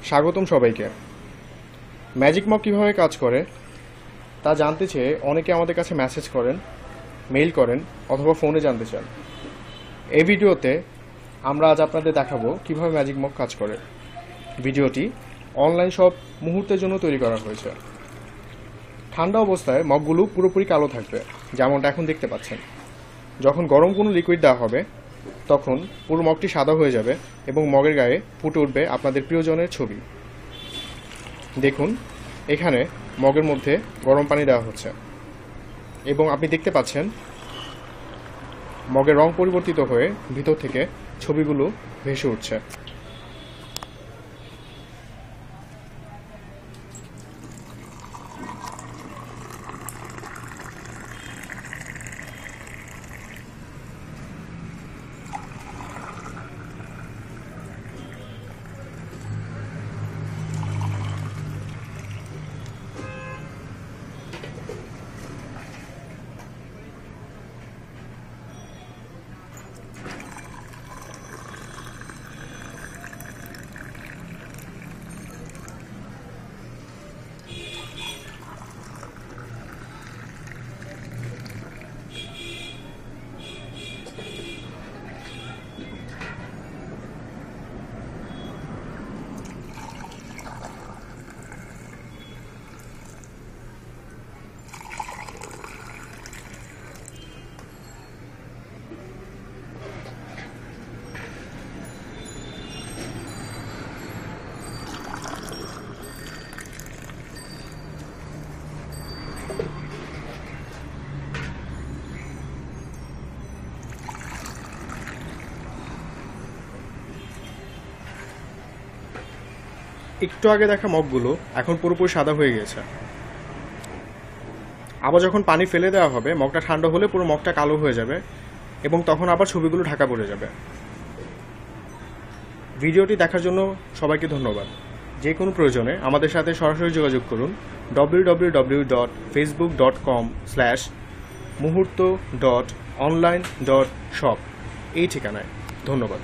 স্বাগতম সবাইকে। Magic mug কীভাবে কাজ করে তা জানতে চেয়ে অনেকে আমাদের কাছে মেসেজ করেন, মেইল করেন অথবা ফোনে জানতে চান। এই ভিডিওতে আমরা আজ আপনাদের দেখাবো কিভাবে ম্যাজিক মগ কাজ করে। ভিডিওটি অনলাইন শপ মুহূর্তের জন্য তৈরি করা হয়েছে। ঠান্ডা অবস্থায় মগগুলো পুরোপুরি কালো থাকবে, যেমনটা এখন দেখতে পাচ্ছেন। যখন গরম কোনো লিকুইড দেওয়া হবে তখন পুরো মগটি সাদা হয়ে যাবে এবং মগের গায়ে ফুটে উঠবে আপনাদের প্রিয়জনের ছবি। দেখুন, এখানে মগের মধ্যে গরম পানি দেওয়া হচ্ছে এবং আপনি দেখতে পাচ্ছেন মগের রং পরিবর্তিত হয়ে ভিতর থেকে ছবিগুলো ভেসে উঠছে। একটু আগে দেখা মগগুলো এখন পুরোপুরি সাদা হয়ে গেছে। আবার যখন পানি ফেলে দেওয়া হবে মগটা ঠান্ডা হলে পুরো মগটা কালো হয়ে যাবে এবং তখন আবার ছবিগুলো ঢাকা পড়ে যাবে। ভিডিওটি দেখার জন্য সবাইকে ধন্যবাদ। যে কোনো প্রয়োজনে আমাদের সাথে সরাসরি যোগাযোগ করুন www.facebook.com/muhurto.online.shop এই ঠিকানায়। ধন্যবাদ।